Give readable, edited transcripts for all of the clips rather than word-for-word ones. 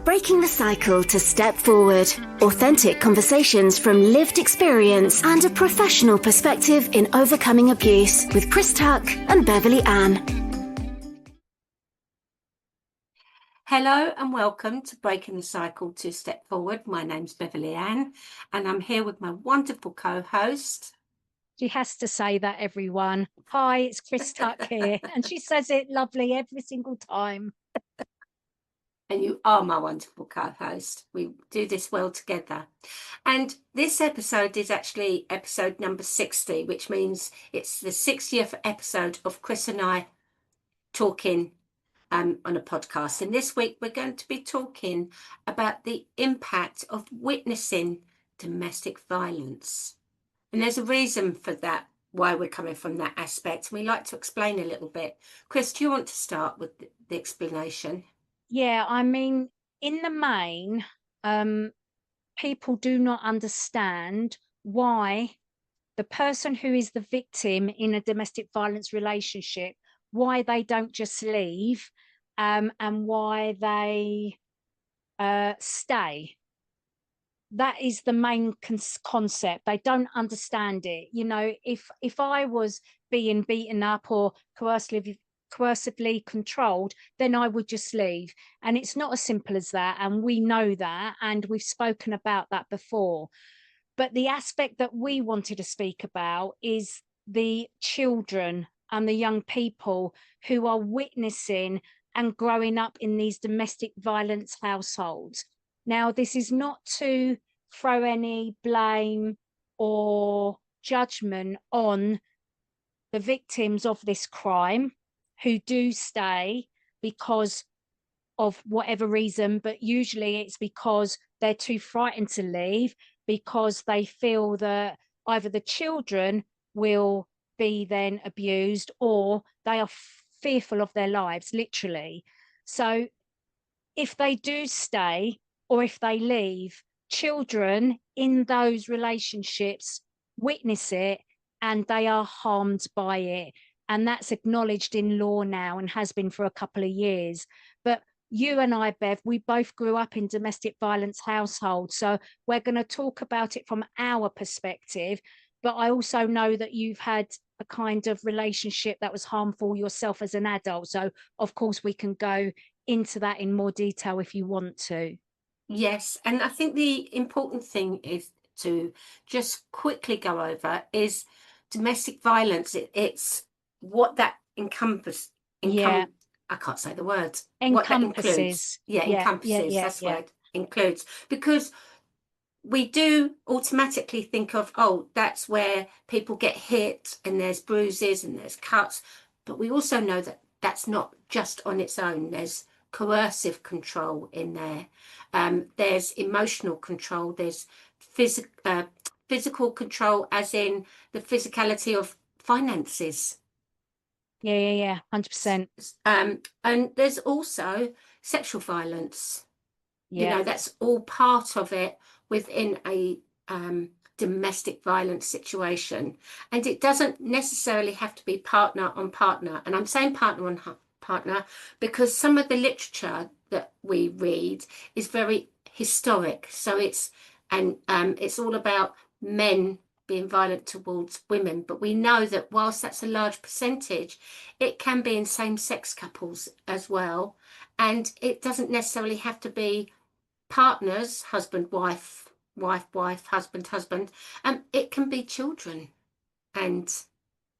Breaking the cycle to step forward. Authentic conversations from lived experience and a professional perspective in overcoming abuse with Chris Tuck and Beverley Ann. Hello and welcome to Breaking the Cycle to Step Forward. My name's Beverley Ann and I'm here with my wonderful co-host. She has to say that, everyone. Hi, it's Chris Tuck here. And she says it lovely every single time. And you are my wonderful co-host. We do this well together. And this episode is actually episode number 60, which means it's the 60th episode of Chris and I talking on a podcast. And this week we're going to be talking about the impact of witnessing domestic violence. And there's a reason for that, why we're coming from that aspect. We like to explain a little bit. Chris, do you want to start with the explanation? Yeah, I mean, in the main, people do not understand why the person who is the victim in a domestic violence relationship, why they don't just leave, and why they stay. That is the main concept. They don't understand it. You know, if I was being beaten up or coercively controlled, then I would just leave. And it's not as simple as that. And we know that. And we've spoken about that before. But the aspect that we wanted to speak about is the children and the young people who are witnessing and growing up in these domestic violence households. Now, this is not to throw any blame or judgment on the victims of this crime who do stay because of whatever reason, but usually it's because they're too frightened to leave, because they feel that either the children will be then abused or they are fearful of their lives, literally. So if they do stay or if they leave, children in those relationships witness it and they are harmed by it. And that's acknowledged in law now and has been for a couple of years. But you and I, Bev, we both grew up in domestic violence households. So we're going to talk about it from our perspective. But I also know that you've had a kind of relationship that was harmful yourself as an adult. So, of course, we can go into that in more detail if you want to. Yes, and I think the important thing is to just quickly go over is domestic violence. It's what that encompasses. Yeah. I can't say the word. Encompasses. What that includes. Encompasses. That's the word. Includes. Because we do automatically think of, oh, that's where people get hit and there's bruises and there's cuts. But we also know that that's not just on its own. There's coercive control in there. There's emotional control. There's physical control, as in the physicality of finances. Yeah, 100%. And there's also sexual violence. Yeah. You know, that's all part of it within a domestic violence situation. And it doesn't necessarily have to be partner on partner. And I'm saying partner on partner because some of the literature that we read is very historic. So it's all about men being violent towards women. But we know that whilst that's a large percentage, it can be in same-sex couples as well. And it doesn't necessarily have to be partners, husband, wife, husband. It can be children and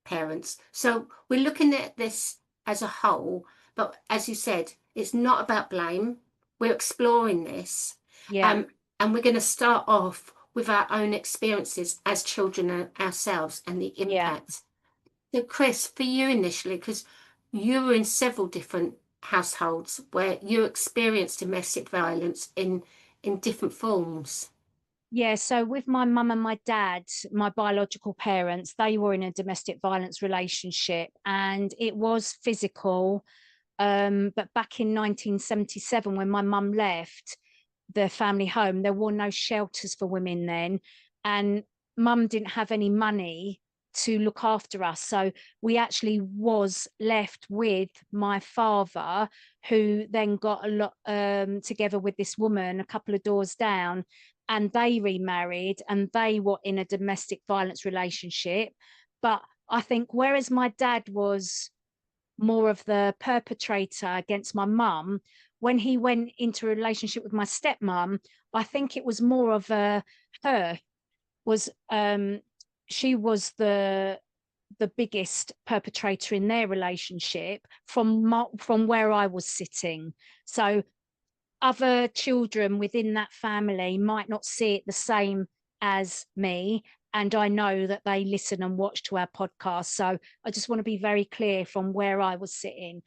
parents. So we're looking at this as a whole, but as you said, it's not about blame. We're exploring this. Yeah. And we're going to start off with our own experiences as children ourselves and the impact. So Chris, for you initially, because you were in several different households where you experienced domestic violence in different forms. Yeah, so with my mum and my dad, my biological parents, they were in a domestic violence relationship and it was physical. But back in 1977, when my mum left the family home, there were no shelters for women then. And mum didn't have any money to look after us. So we actually was left with my father, who then got a lot together with this woman a couple of doors down, and they remarried, and they were in a domestic violence relationship. But I think whereas my dad was more of the perpetrator against my mum, when he went into a relationship with my stepmom, I think it was more of a her was she was the biggest perpetrator in their relationship from where I was sitting. So other children within that family might not see it the same as me, and I know that they listen and watch to our podcast. So I just want to be very clear from where I was sitting.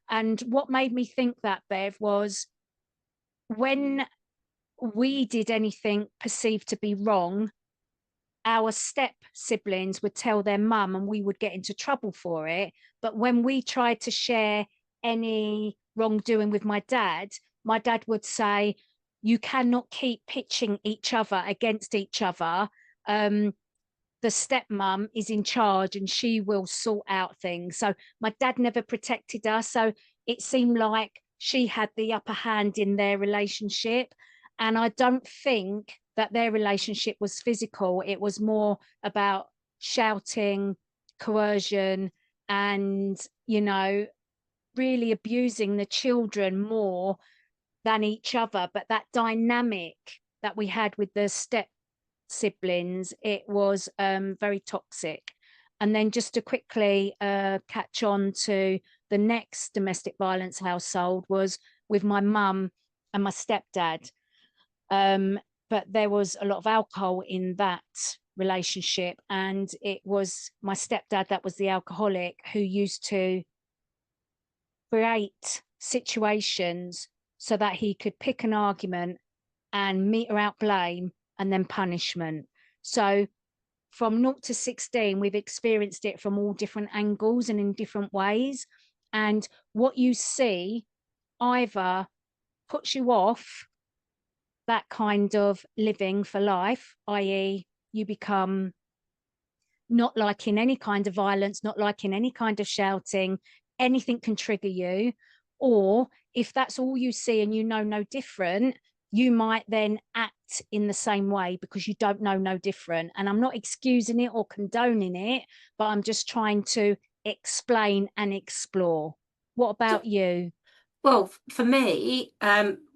And what made me think that, Bev, was when we did anything perceived to be wrong, our step siblings would tell their mum and we would get into trouble for it. But when we tried to share any wrongdoing with my dad would say, you cannot keep pitching each other against each other. The stepmom is in charge and she will sort out things. So my dad never protected us. So it seemed like she had the upper hand in their relationship. And I don't think that their relationship was physical. It was more about shouting, coercion, and, you know, really abusing the children more than each other. But that dynamic that we had with the step siblings, it was very toxic. And then just to quickly catch on to the next domestic violence household was with my mum and my stepdad. But there was a lot of alcohol in that relationship, and it was my stepdad that was the alcoholic, who used to create situations so that he could pick an argument and meter out blame and then punishment. So from 0 to 16, we've experienced it from all different angles and in different ways. And what you see either puts you off that kind of living for life, i.e., you become not liking any kind of violence, not liking any kind of shouting, anything can trigger you. Or if that's all you see and you know no different, you might then act in the same way because you don't know no different. And I'm not excusing it or condoning it, but I'm just trying to explain and explore. What about you? Well, for me,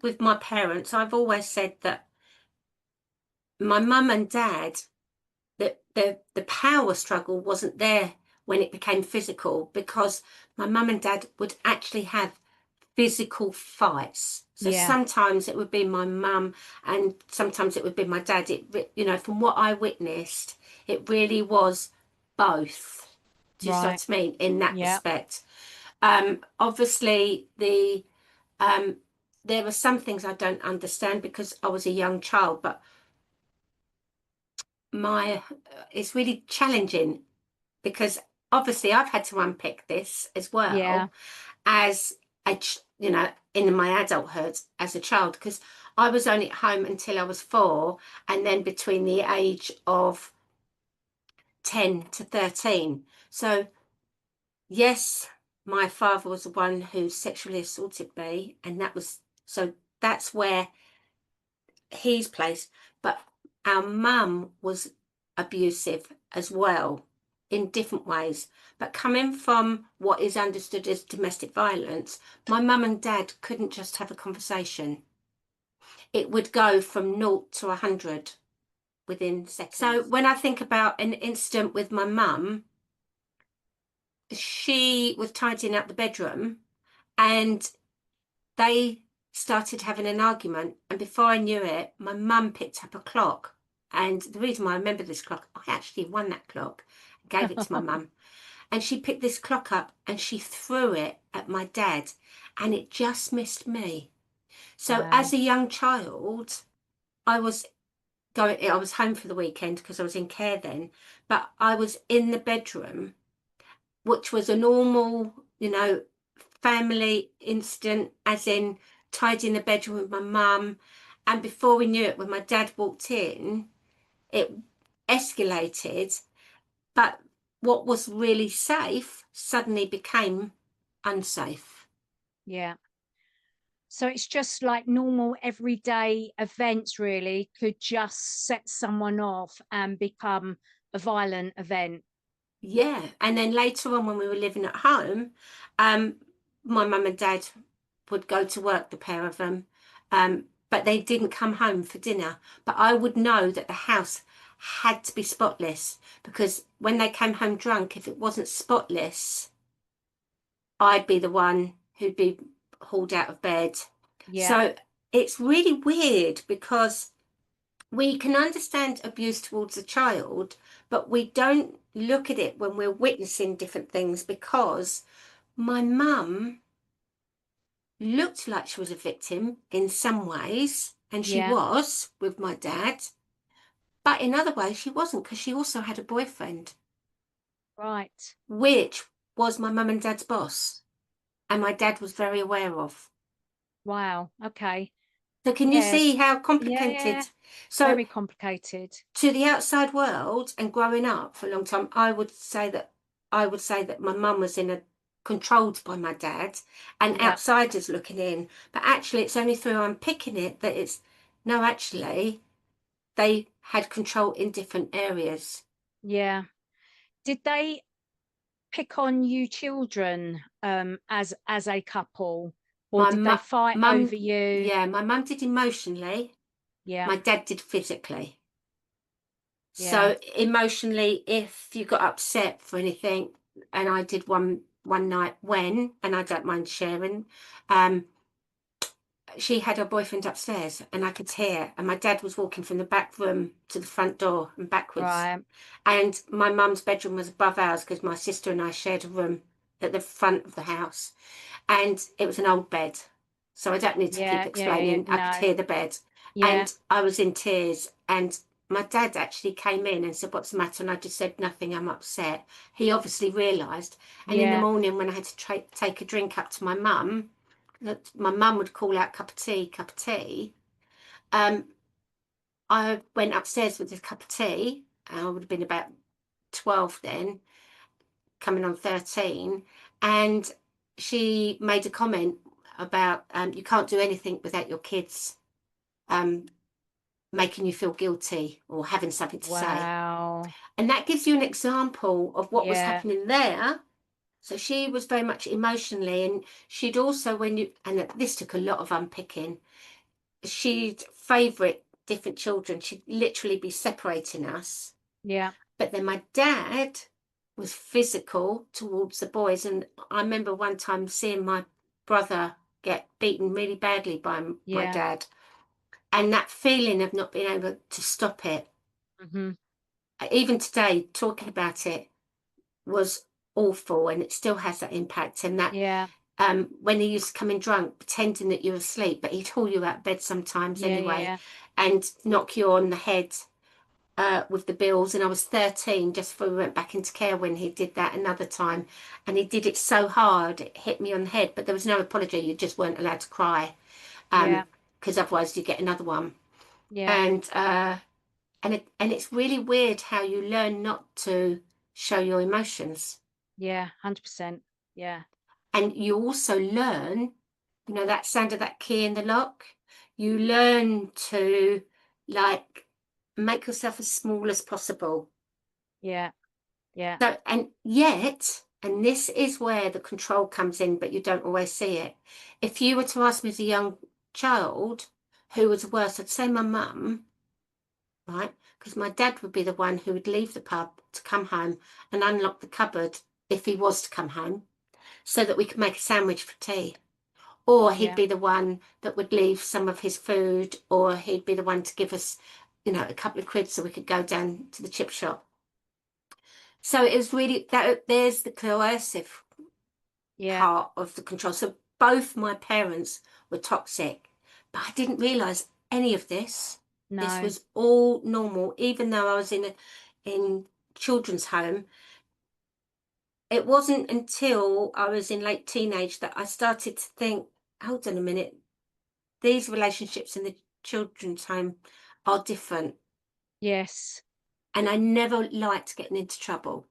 with my parents, I've always said that my mum and dad, that the power struggle wasn't there when it became physical, because my mum and dad would actually have physical fights. So sometimes it would be my mum and sometimes it would be my dad. It, you know, from what I witnessed, it really was both. Do you see what I mean in that respect? Obviously, there were some things I don't understand because I was a young child, but it's really challenging because obviously I've had to unpick this as well as you know, in my adulthood as a child, because I was only at home until I was 4, and then between the age of 10 to 13. So yes, my father was the one who sexually assaulted me, and that's where he's placed. But our mum was abusive as well in different ways. But coming from what is understood as domestic violence, my mum and dad couldn't just have a conversation. It would go from 0 to 100 within seconds. So when I think about an incident with my mum, she was tidying up the bedroom and they started having an argument, and before I knew it, my mum picked up a clock. And the reason why I remember this clock, I actually won that clock, gave it to my mum. And she picked this clock up and she threw it at my dad, and it just missed me. So as a young child, I was home for the weekend because I was in care then, but I was in the bedroom, which was a normal, you know, family incident, as in tidying the bedroom with my mum. And before we knew it, when my dad walked in, it escalated. But what was really safe suddenly became unsafe. Yeah. So it's just like normal everyday events really could just set someone off and become a violent event. Yeah. And then later on, when we were living at home, my mum and dad would go to work, the pair of them, but they didn't come home for dinner. But I would know that the house had to be spotless, because when they came home drunk, if it wasn't spotless, I'd be the one who'd be hauled out of bed. Yeah. So it's really weird, because we can understand abuse towards a child, but we don't look at it when we're witnessing different things, because my mum looked like she was a victim in some ways, and she Yeah. was with my dad, but in other ways she wasn't, because she also had a boyfriend, Right. which was my mum and dad's boss, and my dad was very aware of. Wow. Okay. So can you Yes. see how Yeah. complicated? Yeah. So Very complicated. to the outside world and growing up for a long time, I would say that my mum was controlled by my dad, and Yeah. outsiders looking in. But actually, it's only through unpicking it that it's no, actually, they had control in different areas. Yeah. Did they pick on you children as a couple, or My did they fight mum, over you? yeah, my mum did emotionally. Yeah. My dad did physically. Yeah. So emotionally, if you got upset for anything, and I did one night when, and I don't mind sharing, um, she had her boyfriend upstairs, and I could hear, and my dad was walking from the back room to the front door and backwards. Right. And my mum's bedroom was above ours, because my sister and I shared a room at the front of the house, and it was an old bed. So I don't need to keep Yeah. Yeah. Yeah. explaining. I could No. hear the bed, Yeah. and I was in tears. And my dad actually came in and said, "What's the matter?" And I just said, "Nothing, I'm upset." He obviously realised. And in the Yeah. morning, when I had to take a drink up to my mum, that my mum would call out, cup of tea, cup of tea. I went upstairs with a cup of tea. I would have been about 12 then, coming on 13. And she made a comment about, you can't do anything without your kids making you feel guilty or having something to say. Wow. And that gives you an example of what was Yeah. happening there. So she was very much emotionally, and she'd also, and this took a lot of unpicking, she'd favourite different children. She'd literally be separating us. Yeah. But then my dad was physical towards the boys. And I remember one time seeing my brother get beaten really badly by my Yeah. dad. And that feeling of not being able to stop it, Mm-hmm. even today, talking about it was awful, and it still has that impact. And that Yeah. when he used to come in drunk, pretending that you were asleep, but he'd haul you out of bed sometimes Yeah. anyway, Yeah. and knock you on the head with the bills. And I was 13 just before we went back into care when he did that another time, and he did it so hard it hit me on the head, but there was no apology. You just weren't allowed to cry, Yeah. because otherwise you get another one. Yeah. And it's really weird how you learn not to show your emotions. Yeah. 100%. Yeah. And you also learn, that sound of that key in the lock, you learn to, like, make yourself as small as possible. Yeah. Yeah. So, and yet, and this is where the control comes in, but you don't always see it. If you were to ask me as a young child who was worse, I'd say my mum, right? Because my dad would be the one who would leave the pub to come home and unlock the cupboard if he was to come home, so that we could make a sandwich for tea. Or he'd Yeah. be the one that would leave some of his food, or he'd be the one to give us, a couple of quid so we could go down to the chip shop. So it was really that there's the coercive Yeah. part of the control. So both my parents were toxic, but I didn't realize any of this. This No. was all normal, even though I was in children's home. It wasn't until I was in late teenage that I started to think, hold on a minute, these relationships in the children's home are different. Yes. And I never liked getting into trouble.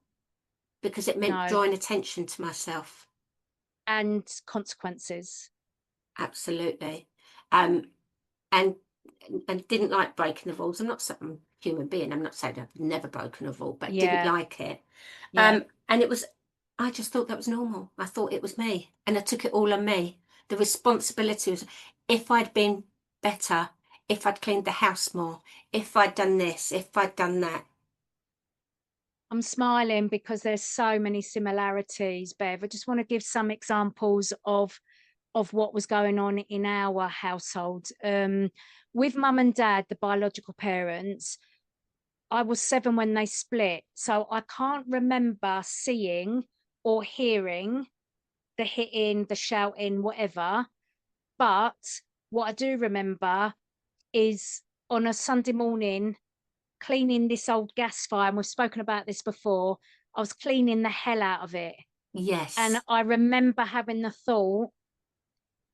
because it meant No. drawing attention to myself. And consequences. Absolutely. And didn't like breaking the rules. I'm not some human being. I'm not saying I've never broken a rule, but didn't Yeah. like it. Yeah. And it was, I just thought that was normal. I thought it was me, and I took it all on me. The responsibility was, if I'd been better, if I'd cleaned the house more, if I'd done this, if I'd done that. I'm smiling because there's so many similarities, Bev. I just want to give some examples of what was going on in our household. With mum and dad, the biological parents, I was 7 when they split. So I can't remember seeing or hearing the hitting, the shouting, whatever. But what I do remember is on a Sunday morning, cleaning this old gas fire, and we've spoken about this before, I was cleaning the hell out of it. Yes. And I remember having the thought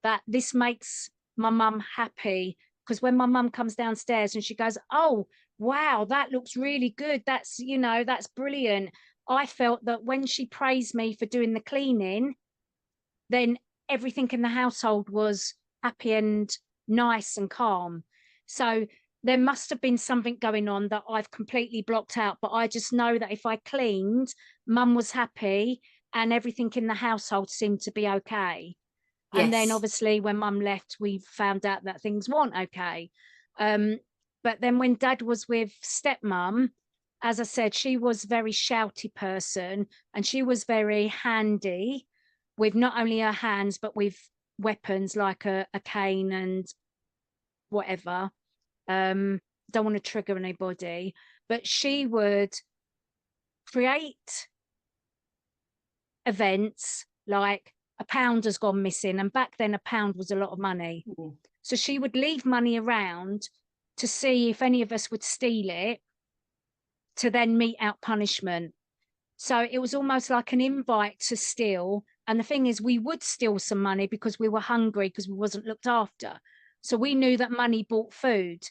that this makes my mum happy, because when my mum comes downstairs and she goes, oh, wow, that looks really good. That's, you know, that's brilliant. I felt that when she praised me for doing the cleaning, then everything in the household was happy and nice and calm. So there must have been something going on that I've completely blocked out. But I just know that if I cleaned, mum was happy and everything in the household seemed to be okay. Yes. And then obviously when mum left, we found out that things weren't okay. But then when dad was with stepmum, as I said, she was a very shouty person, and she was very handy with not only her hands, but with weapons like a cane and whatever. Don't want to trigger anybody, but she would create events like a pound has gone missing, and back then a pound was a lot of money. So she would leave money around to see if any of us would steal it, to then mete out punishment. So it was almost like an invite to steal. And the thing is, we would steal some money because we were hungry, because we wasn't looked after. So we knew that money bought food,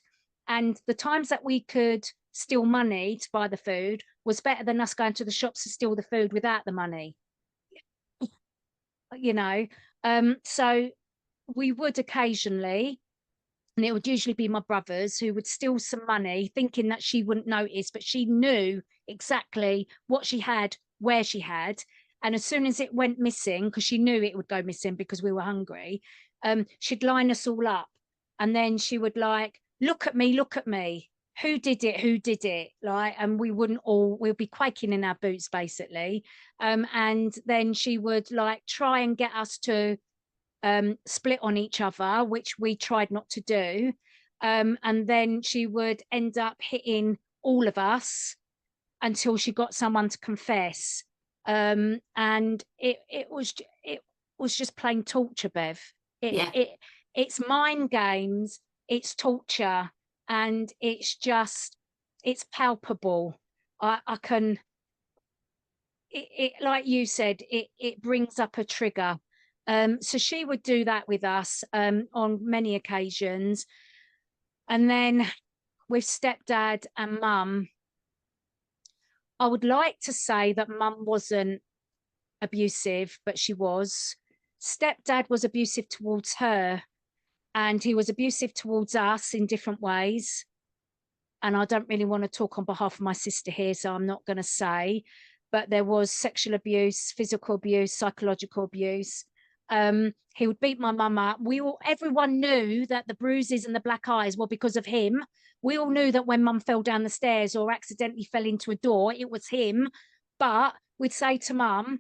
and the times that we could steal money to buy the food was better than us going to the shops to steal the food without the money. You know, so we would occasionally, and it would usually be my brothers who would steal some money, thinking that she wouldn't notice, but she knew exactly what she had, where she had. And as soon as it went missing, because she knew it would go missing because we were hungry, she'd line us all up. And then she would like, look at me, look at me. Who did it? Who did it? Like, and we wouldn't all, we'll be quaking in our boots basically. And then she would like try and get us to split on each other, which we tried not to do. And then she would end up hitting all of us until she got someone to confess. And it was just plain torture, Bev. It's mind games, it's torture, and it's palpable. I can, like you said, it brings up a trigger. So she would do that with us on many occasions. And then with stepdad and mum, I would like to say that mum wasn't abusive, but she was. Stepdad was abusive towards her, and he was abusive towards us in different ways. And I don't really want to talk on behalf of my sister here, so I'm not going to say, but there was sexual abuse, physical abuse, psychological abuse. He would beat my mum up. Everyone knew that the bruises and the black eyes were because of him. We all knew that when mum fell down the stairs or accidentally fell into a door, it was him. But we'd say to mum,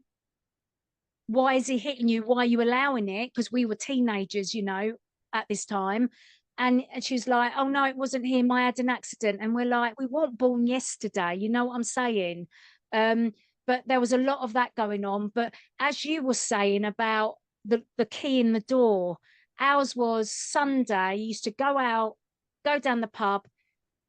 why is he hitting you? Why are you allowing it? Because we were teenagers, you know, at this time. And she was like, oh, no, it wasn't him. I had an accident. And we're like, we weren't born yesterday. You know what I'm saying? But there was a lot of that going on. But as you were saying about the key in the door, ours was Sunday. You used to go out, go down the pub.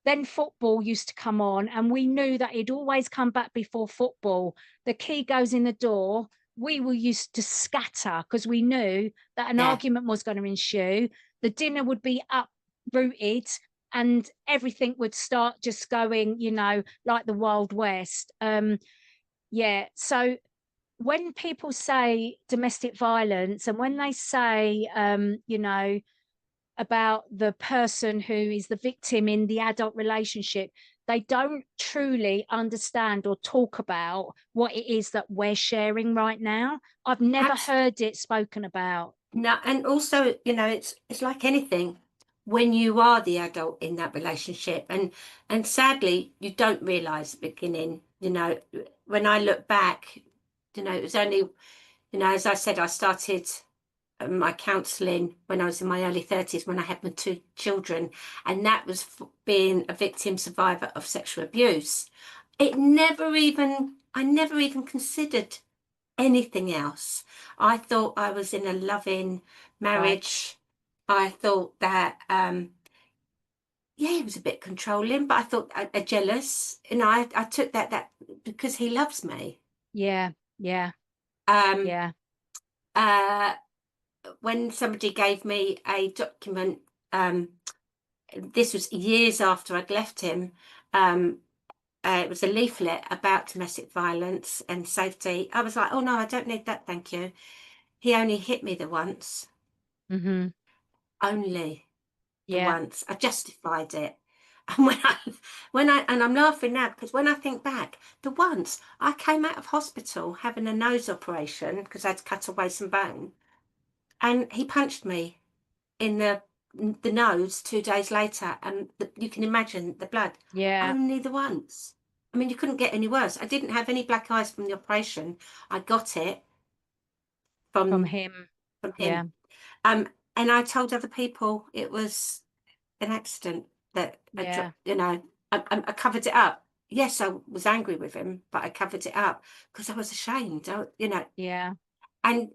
Then football used to come on, and we knew that he'd always come back before football. The key goes in the door. We were used to scatter because we knew that an argument was going to ensue. The dinner would be uprooted and everything would start just going, you know, like the Wild West. Yeah. So when people say domestic violence, and when they say, you know, about the person who is the victim in the adult relationship, they don't truly understand or talk about what it is that we're sharing right now. I've never heard it spoken about. No, and also, you know, it's like anything. When you are the adult in that relationship, and sadly, you don't realize at the beginning, you know, when I look back, you know, it was only, you know, as I said, I started my counselling when I was in my early 30s, when I had my 2 children, and that was being a victim survivor of sexual abuse. I never even considered anything else. I thought I was in a loving marriage. Right. I thought that yeah, he was a bit controlling, but I thought jealous. You know, I took that because he loves me. Yeah, yeah, Um yeah. when somebody gave me a document, this was years after I'd left him. It was a leaflet about domestic violence and safety. I was like, oh no, I don't need that, thank you. He only hit me the once. Mm-hmm. Only the Yeah, once. I justified it. And and I'm laughing now because when I think back, the once I came out of hospital having a nose operation because I'd cut away some bone, and he punched me in the nose 2 days later, and you can imagine the blood. yeah. Only the once. I mean, you couldn't get any worse. I didn't have any black eyes from the operation. I got it From from him. from Yeah, him. Um, and I told other people it was an accident, that yeah, you know, I covered it up. Yes, I was angry with him, but I covered it up because I was ashamed. You know, yeah. and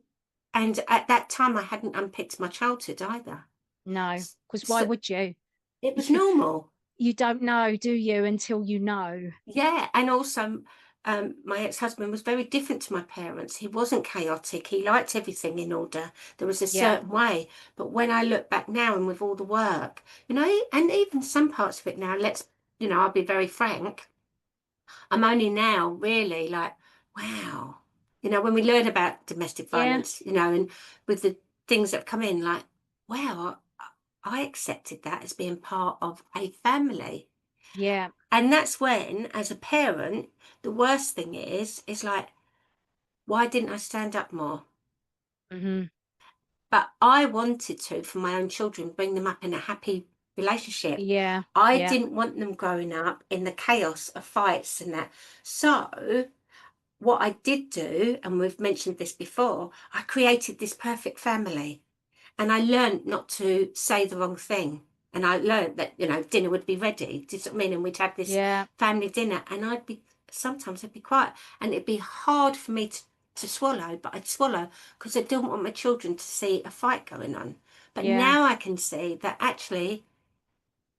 at that time I hadn't unpicked my childhood either. No, because why So would you? it was normal. You don't know, do you, until you know? Yeah, and also my ex-husband was very different to my parents. He wasn't chaotic. He liked everything in order. There was a Yeah, certain way. But when I look back now and with all the work, you know, and even some parts of it now, you know, I'll be very frank. I'm only now really like, wow. You know, when we learn about domestic yeah, violence, you know, and with the things that have come in, like, wow, I accepted that as being part of a family. yeah. And that's when, as a parent, the worst thing is like, why didn't I stand up more? Mm-hmm. But I wanted to, for my own children, bring them up in a happy relationship. Yeah, I yeah, didn't want them growing up in the chaos of fights and that. So what I did do, and we've mentioned this before, I created this perfect family. And I learned not to say the wrong thing. And I learned that, you know, dinner would be ready. Do you see what I mean? And we'd have this yeah, family dinner, and sometimes I'd be quiet, and it'd be hard for me to swallow, but I'd swallow because I didn't want my children to see a fight going on. But yeah. now I can see that actually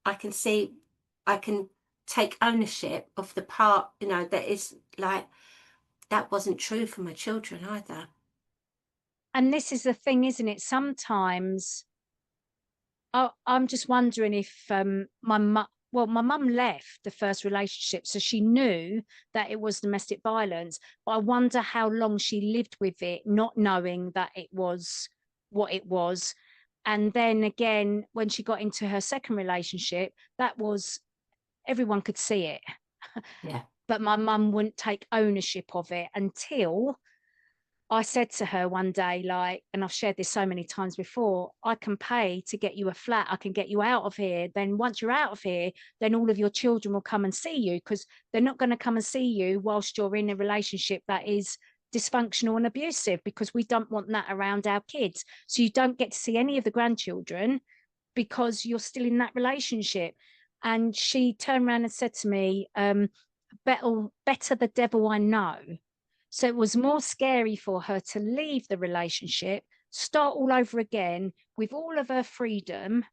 I can see, I can take ownership of the part, you know, that is like, that wasn't true for my children either. And this is the thing, isn't it? Sometimes I'm just wondering if my mum left the first relationship, so she knew that it was domestic violence. But I wonder how long she lived with it, not knowing that it was what it was. And then again, when she got into her second relationship, that was everyone could see it, Yeah. but my mum wouldn't take ownership of it until I said to her one day, like, and I've shared this so many times before, I can pay to get you a flat. I can get you out of here. Then once you're out of here, then all of your children will come and see you, because they're not going to come and see you whilst you're in a relationship that is dysfunctional and abusive, because we don't want that around our kids. So you don't get to see any of the grandchildren because you're still in that relationship. And she turned around and said to me, better the devil I know. So it was more scary for her to leave the relationship, start all over again with all of her freedom,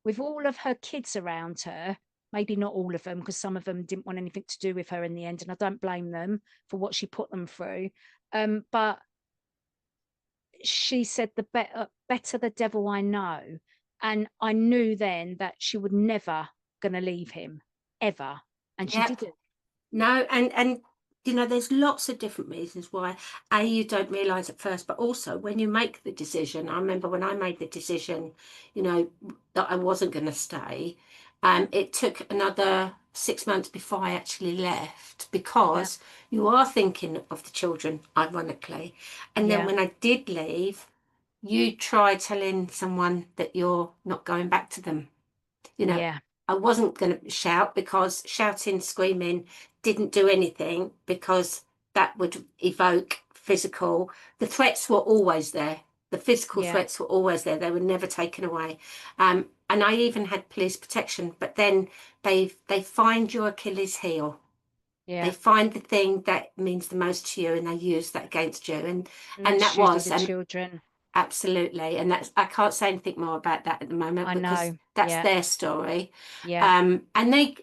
with all of her kids around her. Maybe not all of them, because some of them didn't want anything to do with her in the end, and I don't blame them for what she put them through. But she said, the better the devil I know. And I knew then that she would never gonna leave him, ever. And she Yep. didn't. No, and you know, there's lots of different reasons why you don't realize at first, but also when you make the decision. I remember when I made the decision, you know, that I wasn't going to stay. It took another 6 months before I actually left, Yeah. because you are thinking of the children, ironically. And then Yeah. when I did leave, you try telling someone that you're not going back to them. You know, Yeah. I wasn't going to shout, because shouting, screaming didn't do anything, because that would evoke physical. The threats were always there. The physical Yeah. threats were always there. They were never taken away. And I even had police protection, but then they find your Achilles heel. They Yeah. find the thing that means the most to you, and they use that against you. And And that's that usually was, the and children. absolutely, and that's, I can't say anything more about that at the moment, I because know. that's Yeah. their story. Yeah. And they,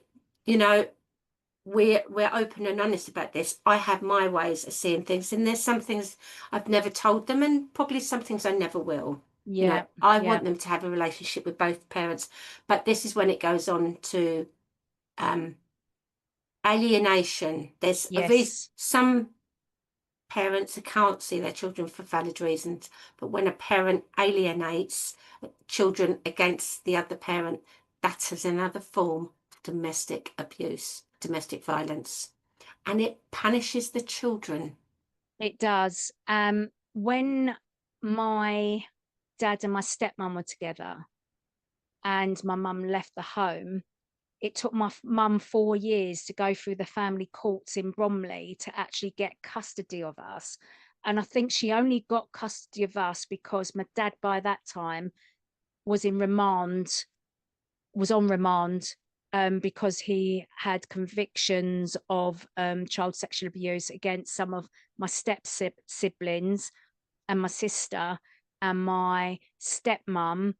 you know, we're open and honest about this. I have my ways of seeing things, and there's some things I've never told them, and probably some things I never will. You know, Yeah. I Yeah. want them to have a relationship with both parents, but this is when it goes on to um, alienation. There's Yes. some parents who can't see their children for valid reasons, but when a parent alienates children against the other parent, that is another form of domestic abuse, domestic violence, and it punishes the children. It does. When my dad and my stepmom were together and my mum left the home, it took my mum 4 years to go through the family courts in Bromley to actually get custody of us. And I think she only got custody of us because my dad by that time was in remand, was on remand, because he had convictions of child sexual abuse against some of my siblings and my sister. And my stepmom,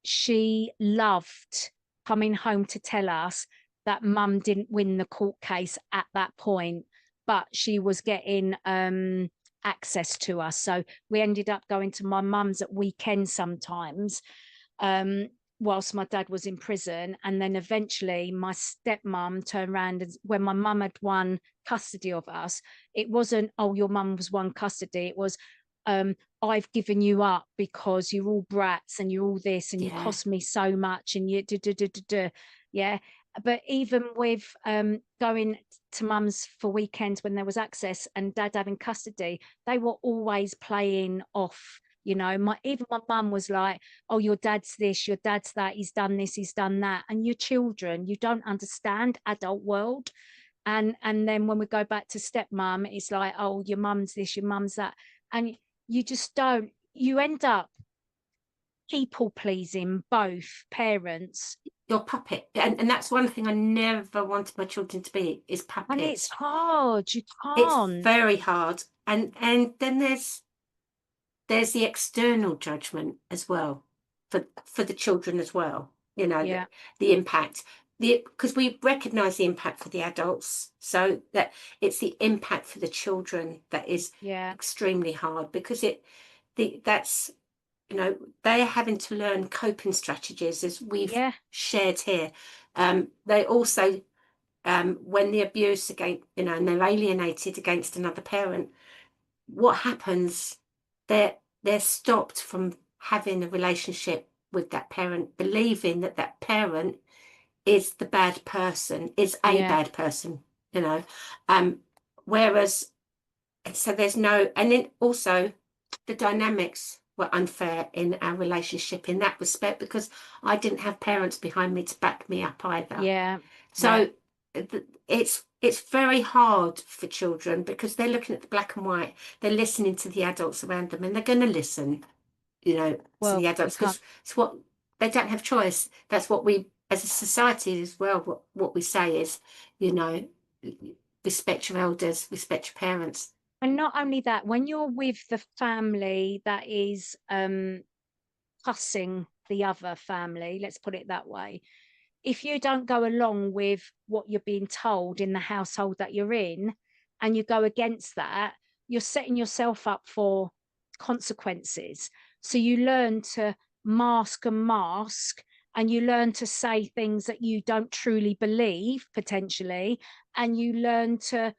she loved coming home to tell us that mum didn't win the court case at that point, but she was getting access to us. So we ended up going to my mum's at weekends sometimes, whilst my dad was in prison. And then eventually my stepmom turned around, and when my mum had won custody of us, it wasn't, oh, your mum was won custody. It was, I've given you up because you're all brats and you're all this and you Yeah, cost me so much and you yeah. But even with going to mum's for weekends when there was access and dad having custody, they were always playing off. You know, even my mum was like, oh, your dad's this, your dad's that, he's done this, he's done that. And your children, you don't understand adult world. And then when we go back to stepmom, it's like, oh, your mum's this, your mum's that. And you just don't, you end up people pleasing both parents. your puppet. And that's one thing I never wanted my children to be, is And it's puppets. hard, you It's can't. very hard. And then there's the external judgment as well, for the children as well. You know, Yeah. the impact, because we recognize the impact for the adults, so that it's the impact for the children that is Yeah. extremely hard, because that's, you know, they're having to learn coping strategies, as we've Yeah. shared here. They also, when the abuse against, you know, and they're alienated against another parent, what happens? They're stopped from having a relationship with that parent, believing that that parent is the bad person, is a Yeah. bad person, you know. Whereas, so there's no, and then also the dynamics were unfair in our relationship in that respect, because I didn't have parents behind me to back me up either. Yeah. Yeah. So it's very hard for children, because they're looking at the black and white, they're listening to the adults around them, and they're going to listen, you know, to the Well, you adults, can't. because it's what they don't have choice. That's what we, as a society as well, what we say is, you know, respect your elders, respect your parents. And not only that, when you're with the family that is fussing the other family, let's put it that way, if you don't go along with what you're being told in the household that you're in, and you go against that, you're setting yourself up for consequences. So you learn to mask, and you learn to say things that you don't truly believe, potentially, and you learn to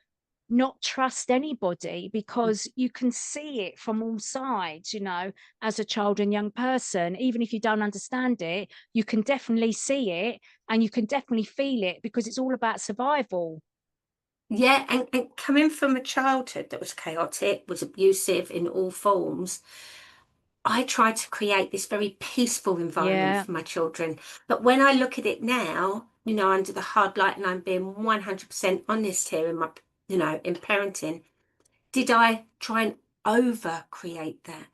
not trust anybody, because you can see it from all sides, you know, as a child and young person. Even if you don't understand it, you can definitely see it and you can definitely feel it, because it's all about survival. Yeah, and coming from a childhood that was chaotic, was abusive in all forms, I tried to create this very peaceful environment Yeah, for my children. But when I look at it now, you know, under the hard light, and I'm being 100% honest here in my, you know, in parenting, did I try and over create that?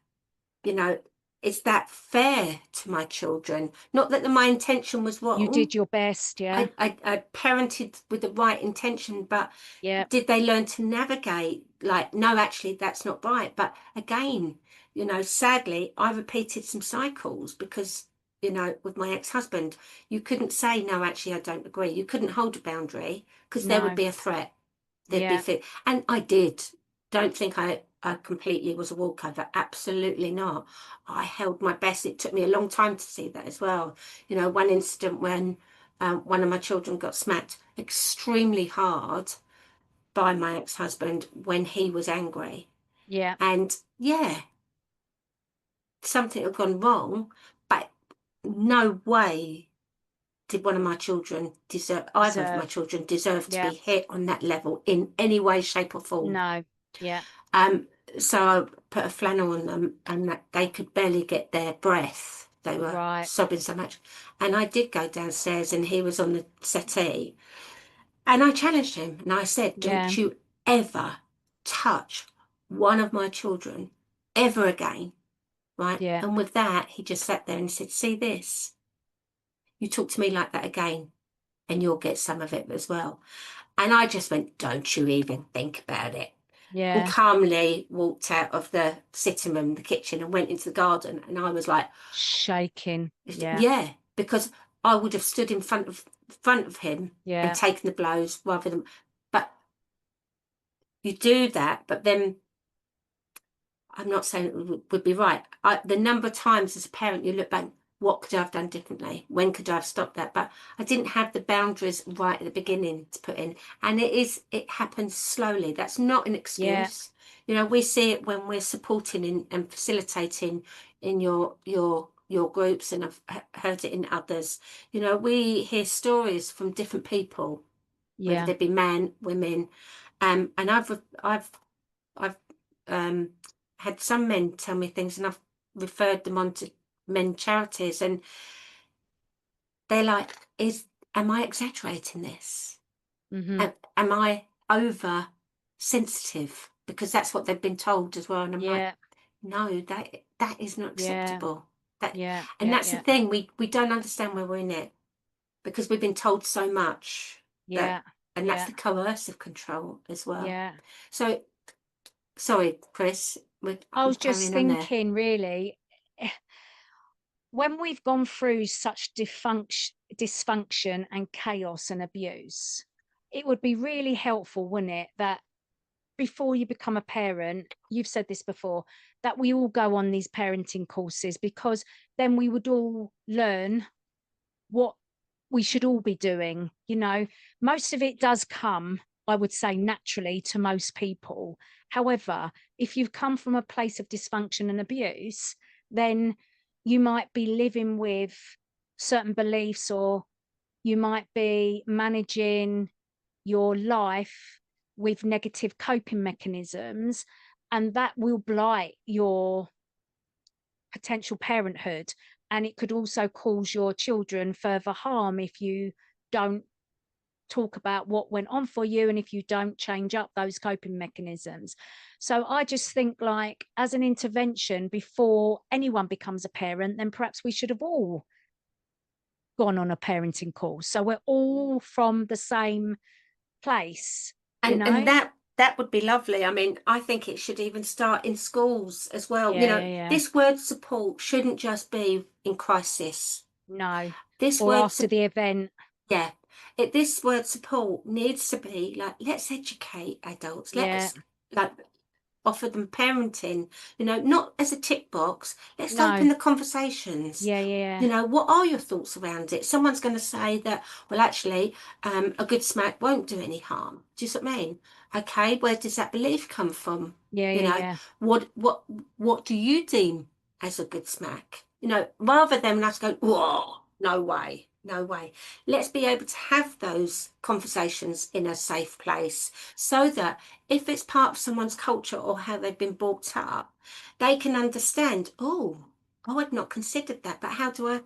You know, is that fair to my children? Not that my intention was you wrong. did your best. Yeah, I parented with the right intention, but yeah, did they learn to navigate? Like, no, actually, that's not right. But again, you know, sadly, I repeated some cycles because, you know, with my ex-husband, you couldn't say, no, actually, I don't agree. You couldn't hold a boundary because there would no, be a threat. There'd be yeah, fit. And I did. Don't think I completely was a walkover. Absolutely not. I held my best. It took me a long time to see that as well. You know, one incident when one of my children got smacked extremely hard by my ex-husband when he was angry. yeah, And yeah, something had gone wrong, but no way did one of my children deserve, either of my deserve. children deserve to Yeah, be hit on that level in any way, shape, or form. no, yeah, Um, so I put a flannel on them and that they could barely get their breath. They were right, sobbing so much. And I did go downstairs and he was on the settee. And I challenged him and I said, yeah, don't you ever touch one of my children ever again. Right. yeah, And with that, he just sat there and said, see this, you talk to me like that again and you'll get some of it as well. And I just went, don't you even think about it. And yeah, calmly walked out of the sitting room, the kitchen, and went into the garden. And I was like, shaking. Yeah, yeah, because I would have stood in front of him and yeah, taken the blows rather than, but you do that, but then I'm not saying it would be right. The number of times as a parent you look back, what could I have done differently? When could I have stopped that? But I didn't have the boundaries right at the beginning to put in. And it happens slowly. That's not an yeah, excuse. You know, we see it when we're supporting and facilitating in your groups, and I've heard it in others. You know, we hear stories from different people, whether yeah, they be men, women, and I've um, had some men tell me things, and I've referred them on to men charities, and they're like, am I exaggerating this? mm-hmm, Am I over sensitive? Because that's what they've been told as well. And I'm like, yeah, no, that is not yeah, acceptable. That, yeah, and yeah, that's the yeah, thing, we don't understand where we're in it because we've been told so much that, yeah, and that's yeah, the coercive control as well. yeah. So sorry, Chris, I I'm was just carrying on there. thinking, really, when we've gone through such dysfunction and chaos and abuse, it would be really helpful, wouldn't it, that before you become a parent, you've said this before, that we all go on these parenting courses, because then we would all learn what we should all be doing. You know, most of it does come, I would say, naturally to most people. However, if you've come from a place of dysfunction and abuse, then you might be living with certain beliefs, or you might be managing your life with negative coping mechanisms, and that will blight your potential parenthood. And it could also cause your children further harm if you don't talk about what went on for you, and if you don't change up those coping mechanisms. So I just think, like, as an intervention before anyone becomes a parent, then perhaps we should have all gone on a parenting course, so we're all from the same place, you And know. that would be lovely. I mean, I think it should even start in schools as well. You Yeah, know, yeah, yeah. this word support shouldn't just be in crisis. No. This Or word, after the event. yeah, this word support needs to be like, let's educate adults. Yeah, Let's like offer them parenting, not as a tick box. Let's No. open the conversations. Yeah. What are your thoughts around it? Someone's going to say that, well, actually, a good smack won't do any harm. Do you see what I mean? Okay, where does that belief come from? Yeah. What do you deem as a good smack? Rather than us go, whoa, no way. No way. Let's be able to have those conversations in a safe place so that if it's part of someone's culture or how they've been brought up, they can understand, I'd not considered that, but how do I,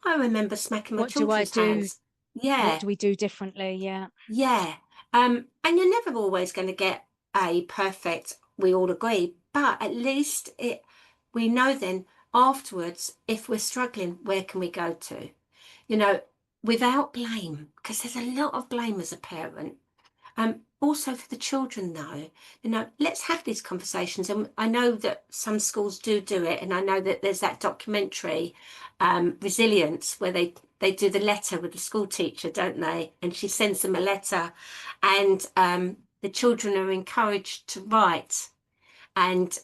I remember smacking my What do I children's do? hands. Yeah. What do we do differently? Yeah. Yeah. And you're never always going to get a perfect, we all agree, but at least we know then afterwards, if we're struggling, where can we go to? Without blame, because there's a lot of blame as a parent. Also for the children though, let's have these conversations. And I know that some schools do it. And I know that there's that documentary, Resilience, where they do the letter with the school teacher, don't they? And she sends them a letter and the children are encouraged to write. And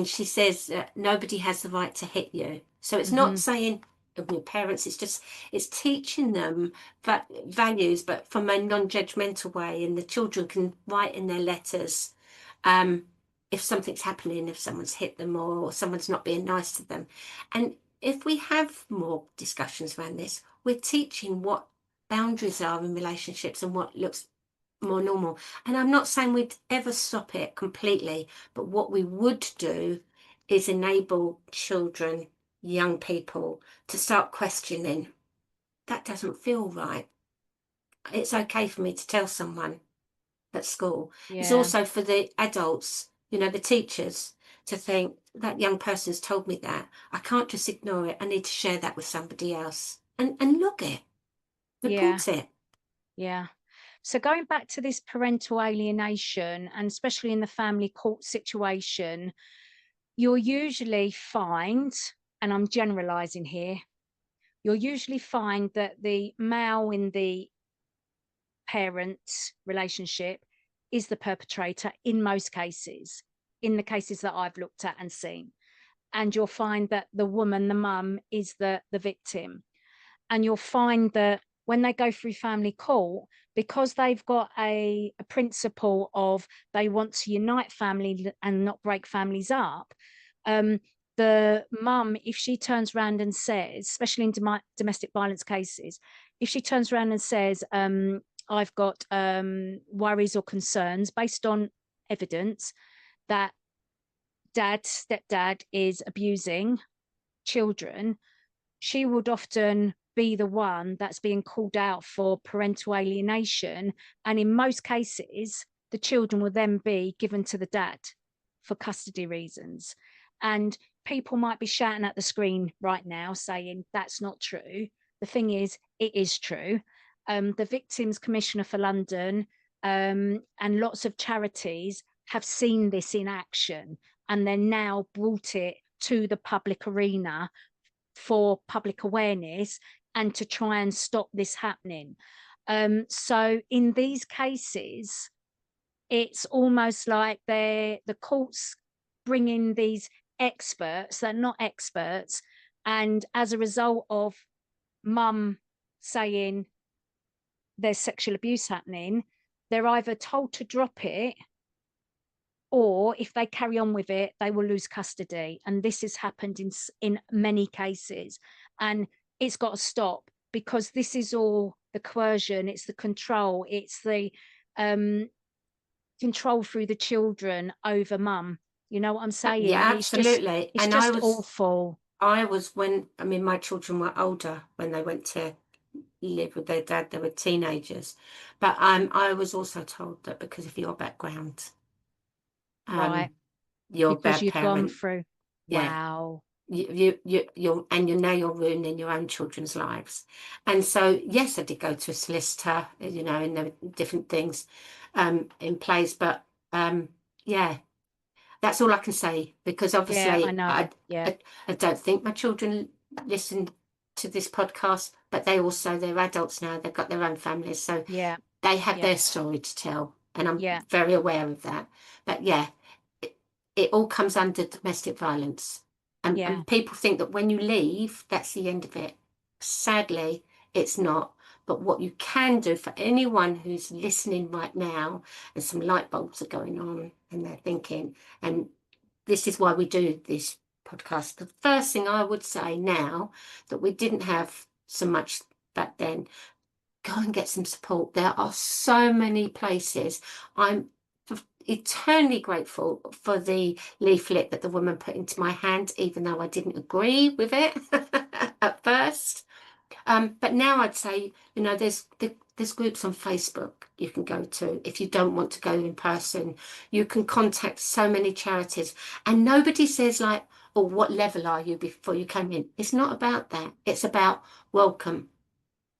she says, nobody has the right to hit you. So it's not saying your parents, it's teaching them values, but from a non-judgmental way. And the children can write in their letters if something's happening, if someone's hit them or someone's not being nice to them. And if we have more discussions around this, we're teaching what boundaries are in relationships and what looks more normal. And I'm not saying we'd ever stop it completely, but what we would do is enable children, young people, to start questioning, that doesn't feel right. It's okay for me to tell someone at school. It's also for the adults, the teachers, to think that young person's told me that. I can't just ignore it. I need to share that with somebody else and log it, report it. Yeah. So going back to this parental alienation, and especially in the family court situation, you'll usually find, and I'm generalizing here, you'll usually find that the male in the parent relationship is the perpetrator in most cases, in the cases that I've looked at and seen. And you'll find that the woman, the mum, is the victim. And you'll find that when they go through family court, because they've got a principle of they want to unite family and not break families up, the mum, if she turns around and says, especially in domestic violence cases, if she turns around and says, I've got worries or concerns based on evidence that stepdad is abusing children, she would often be the one that's being called out for parental alienation. And in most cases, the children will then be given to the dad for custody reasons. And people might be shouting at the screen right now saying that's not true. The thing is, it is true. The Victims Commissioner for London and lots of charities have seen this in action, and they're now brought it to the public arena for public awareness and to try and stop this happening. So in these cases, it's almost like the courts bring in these experts that are not experts, and as a result of mum saying there's sexual abuse happening, they're either told to drop it, or if they carry on with it, they will lose custody. And this has happened in many cases. And it's got to stop, because this is all the coercion, it's the control, it's the control through the children over mum. You know what I'm saying? Yeah, absolutely. It's just awful. My children were older when they went to live with their dad. They were teenagers. But I was also told that because of your background, Right. you're a Because bad you've gone parent. through. Yeah. Wow. You're ruining your own children's lives. And so, yes, I did go to a solicitor, and there were different things in place. But yeah, that's all I can say, because obviously I know. I don't think my children listen to this podcast, but they're adults now. They've got their own families, so they have their story to tell, and I'm very aware of that. But yeah, it all comes under domestic violence. And people think that when you leave, that's the end of it. Sadly, it's not. But what you can do for anyone who's listening right now, and some light bulbs are going on and they're thinking, and this is why we do this podcast. The first thing I would say now, that we didn't have so much back then, go and get some support. There are so many places. I'm eternally grateful for the leaflet that the woman put into my hand, even though I didn't agree with it at first. But now I'd say, you know, there's groups on Facebook you can go to if you don't want to go in person. You can contact so many charities, and nobody says like, oh, what level are you before you come in? It's not about that. It's about welcome.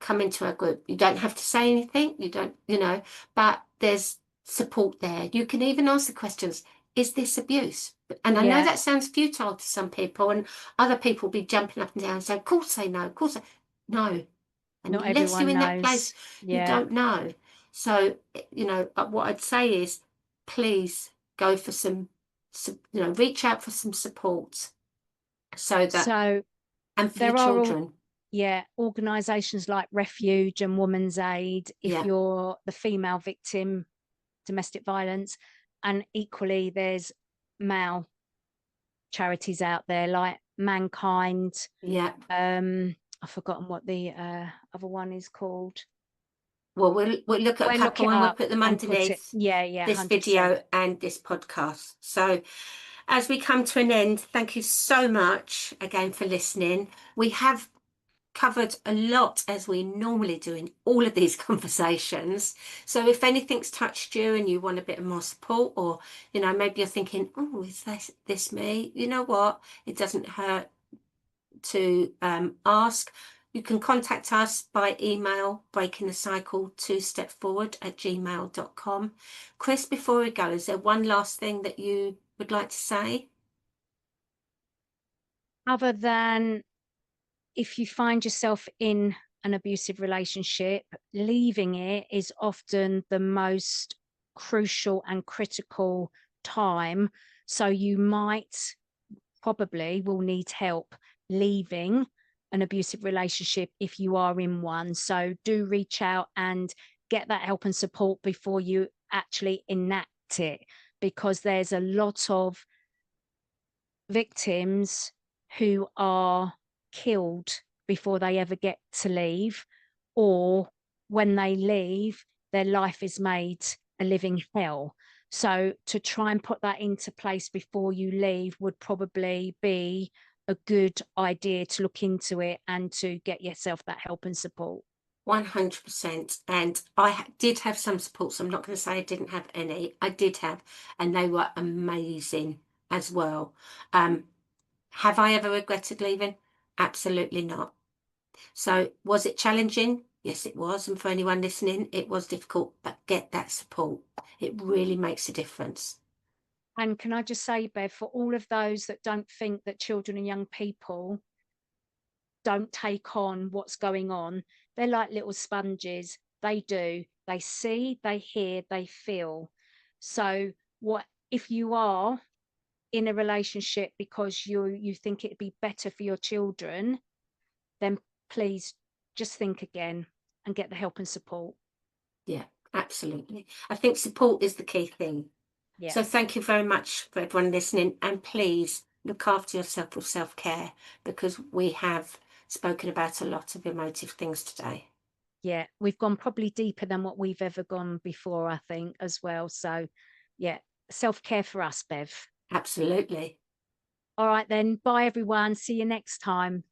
Come into our group. You don't have to say anything. You don't, you know, but there's support there. You can even ask the questions, is this abuse? And I know that sounds futile to some people, and other people will be jumping up and down and saying, of course they know, of course they... No. Not Unless you're in knows. that place, you don't know. So, you know, what I'd say is, please go for some, you know, reach out for some support so that, and for your children. Organisations like Refuge and Women's Aid, if you're the female victim, domestic violence, and equally there's male charities out there like Mankind. I've forgotten what the other one is called. Well, we'll look at a couple and we'll put them underneath this 100%. Video and this podcast. So as we come to an end, thank you so much again for listening. We have covered a lot, as we normally do in all of these conversations. So if anything's touched you and you want a bit of more support, or, you know, maybe you're thinking, oh, is this me? You know what? It doesn't hurt to ask. You can contact us by email, breakingthecycle2stepforward@gmail.com. Chris, before we go, is there one last thing that you would like to say? Other than, if you find yourself in an abusive relationship, leaving it is often the most crucial and critical time. So you probably will need help leaving an abusive relationship if you are in one. So do reach out and get that help and support before you actually enact it, because there's a lot of victims who are killed before they ever get to leave, or when they leave, their life is made a living hell. So to try and put that into place before you leave would probably be a good idea, to look into it and to get yourself that help and support. 100%. And I did have some support, so I'm not going to say I didn't have any. I did have, and they were amazing as well. Have I ever regretted leaving? Absolutely not. So was it challenging? Yes, it was. And for anyone listening, it was difficult, but get that support. It really makes a difference. And can I just say, Bev, for all of those that don't think that children and young people don't take on what's going on, they're like little sponges. They do. They see, they hear, they feel. So what if you are in a relationship because you think it'd be better for your children, then please just think again and get the help and support. Yeah, absolutely. I think support is the key thing. Yeah. So thank you very much for everyone listening, and please look after yourself with self-care, because we have spoken about a lot of emotive things today. Yeah, we've gone probably deeper than what we've ever gone before, I think, as well. So yeah, self-care for us, Bev. Absolutely. All right then, bye everyone, see you next time.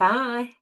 Bye.